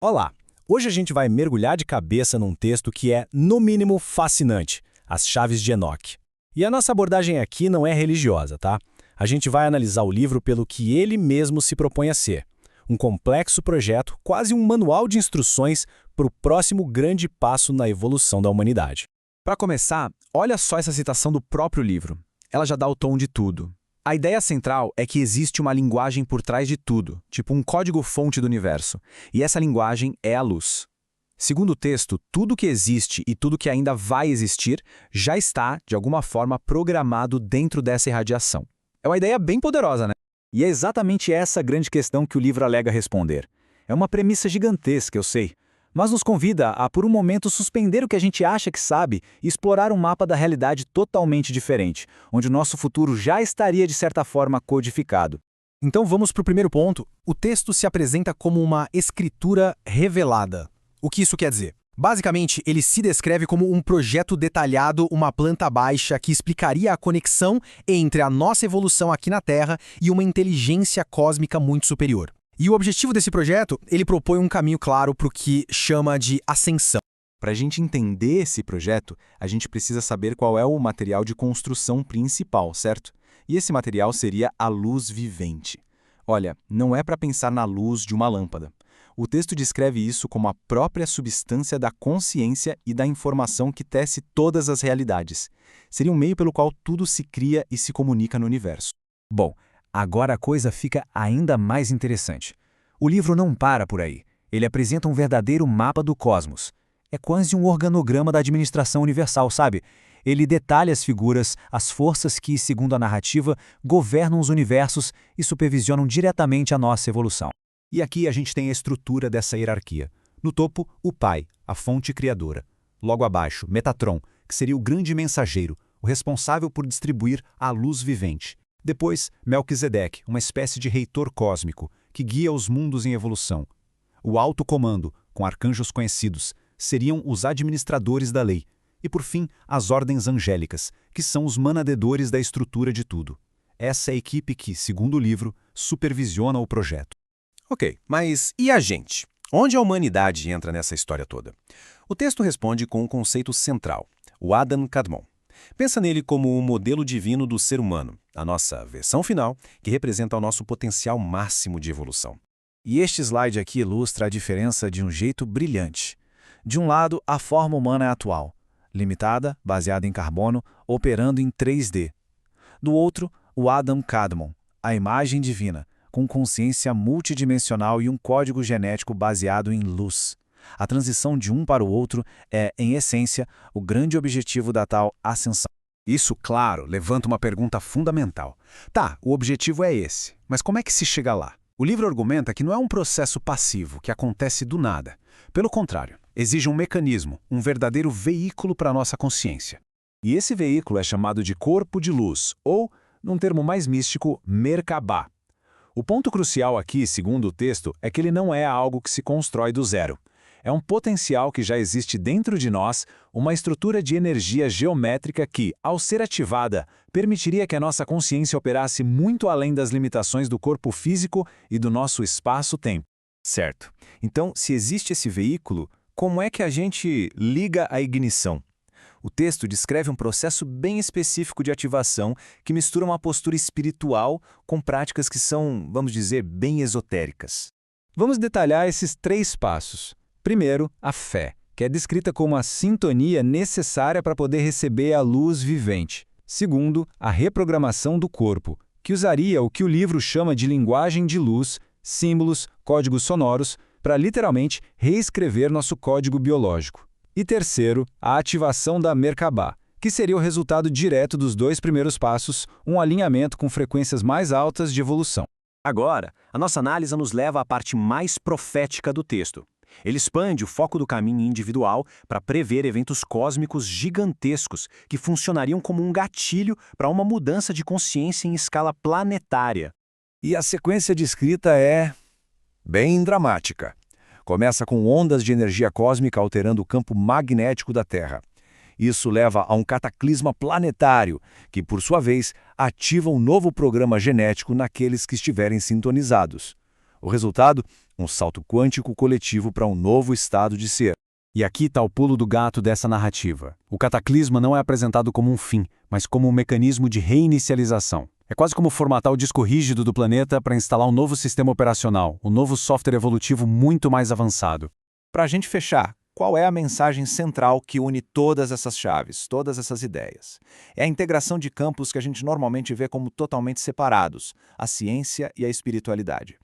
Olá! Hoje a gente vai mergulhar de cabeça num texto que é, no mínimo, fascinante, As Chaves de Enoque. E a nossa abordagem aqui não é religiosa, tá? A gente vai analisar o livro pelo que ele mesmo se propõe a ser. Um complexo projeto, quase um manual de instruções para o próximo grande passo na evolução da humanidade. Para começar, olha só essa citação do próprio livro. Ela já dá o tom de tudo. A ideia central é que existe uma linguagem por trás de tudo, tipo um código-fonte do universo, e essa linguagem é a luz. Segundo o texto, tudo que existe e tudo que ainda vai existir já está, de alguma forma, programado dentro dessa irradiação. É uma ideia bem poderosa, né? E é exatamente essa grande questão que o livro alega responder. É uma premissa gigantesca, eu sei, mas nos convida a, por um momento, suspender o que a gente acha que sabe e explorar um mapa da realidade totalmente diferente, onde o nosso futuro já estaria, de certa forma, codificado. Então vamos para o primeiro ponto. O texto se apresenta como uma escritura revelada. O que isso quer dizer? Basicamente, ele se descreve como um projeto detalhado, uma planta baixa que explicaria a conexão entre a nossa evolução aqui na Terra e uma inteligência cósmica muito superior. E o objetivo desse projeto, ele propõe um caminho claro para o que chama de ascensão. Para a gente entender esse projeto, a gente precisa saber qual é o material de construção principal, certo? E esse material seria a luz vivente. Olha, não é para pensar na luz de uma lâmpada. O texto descreve isso como a própria substância da consciência e da informação que tece todas as realidades. Seria um meio pelo qual tudo se cria e se comunica no universo. Bom, agora a coisa fica ainda mais interessante. O livro não para por aí. Ele apresenta um verdadeiro mapa do cosmos. É quase um organograma da administração universal, sabe? Ele detalha as figuras, as forças que, segundo a narrativa, governam os universos e supervisionam diretamente a nossa evolução. E aqui a gente tem a estrutura dessa hierarquia. No topo, o Pai, a fonte criadora. Logo abaixo, Metatron, que seria o grande mensageiro, o responsável por distribuir a luz vivente. Depois, Melquisedeque, uma espécie de reitor cósmico, que guia os mundos em evolução. O alto comando, com arcanjos conhecidos, seriam os administradores da lei. E, por fim, as ordens angélicas, que são os manadedores da estrutura de tudo. Essa é a equipe que, segundo o livro, supervisiona o projeto. Ok, mas e a gente? Onde a humanidade entra nessa história toda? O texto responde com um conceito central, o Adam Kadmon. Pensa nele como o modelo divino do ser humano, a nossa versão final, que representa o nosso potencial máximo de evolução. E este slide aqui ilustra a diferença de um jeito brilhante. De um lado, a forma humana é atual, limitada, baseada em carbono, operando em 3D. Do outro, o Adam Kadmon, a imagem divina, com consciência multidimensional e um código genético baseado em luz. A transição de um para o outro é, em essência, o grande objetivo da tal ascensão. Isso, claro, levanta uma pergunta fundamental. Tá, o objetivo é esse, mas como é que se chega lá? O livro argumenta que não é um processo passivo, que acontece do nada. Pelo contrário, exige um mecanismo, um verdadeiro veículo para a nossa consciência. E esse veículo é chamado de corpo de luz, ou, num termo mais místico, Merkabah. O ponto crucial aqui, segundo o texto, é que ele não é algo que se constrói do zero. É um potencial que já existe dentro de nós, uma estrutura de energia geométrica que, ao ser ativada, permitiria que a nossa consciência operasse muito além das limitações do corpo físico e do nosso espaço-tempo. Certo. Então, se existe esse veículo, como é que a gente liga a ignição? O texto descreve um processo bem específico de ativação que mistura uma postura espiritual com práticas que são, vamos dizer, bem esotéricas. Vamos detalhar esses 3 passos. Primeiro, a fé, que é descrita como a sintonia necessária para poder receber a luz vivente. Segundo, a reprogramação do corpo, que usaria o que o livro chama de linguagem de luz, símbolos, códigos sonoros, para literalmente reescrever nosso código biológico. E terceiro, a ativação da Merkabah, que seria o resultado direto dos 2 primeiros passos, um alinhamento com frequências mais altas de evolução. Agora, a nossa análise nos leva à parte mais profética do texto. Ele expande o foco do caminho individual para prever eventos cósmicos gigantescos que funcionariam como um gatilho para uma mudança de consciência em escala planetária. E a sequência descrita é bem dramática. Começa com ondas de energia cósmica alterando o campo magnético da Terra. Isso leva a um cataclisma planetário, que, por sua vez, ativa um novo programa genético naqueles que estiverem sintonizados. O resultado? Um salto quântico coletivo para um novo estado de ser. E aqui está o pulo do gato dessa narrativa. O cataclisma não é apresentado como um fim, mas como um mecanismo de reinicialização. É quase como formatar o disco rígido do planeta para instalar um novo sistema operacional, um novo software evolutivo muito mais avançado. Para a gente fechar, qual é a mensagem central que une todas essas chaves, todas essas ideias? É a integração de campos que a gente normalmente vê como totalmente separados, a ciência e a espiritualidade.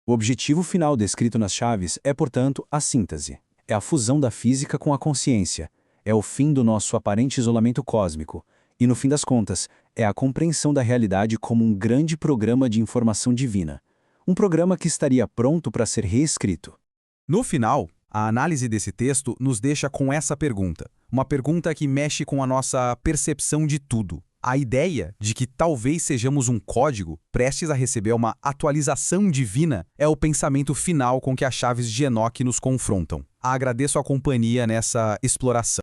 O objetivo final descrito nas chaves é, portanto, a síntese. É a fusão da física com a consciência. É o fim do nosso aparente isolamento cósmico. E, no fim das contas, é a compreensão da realidade como um grande programa de informação divina. Um programa que estaria pronto para ser reescrito. No final, a análise desse texto nos deixa com essa pergunta. Uma pergunta que mexe com a nossa percepção de tudo. A ideia de que talvez sejamos um código prestes a receber uma atualização divina é o pensamento final com que as chaves de Enoque nos confrontam. Agradeço a companhia nessa exploração.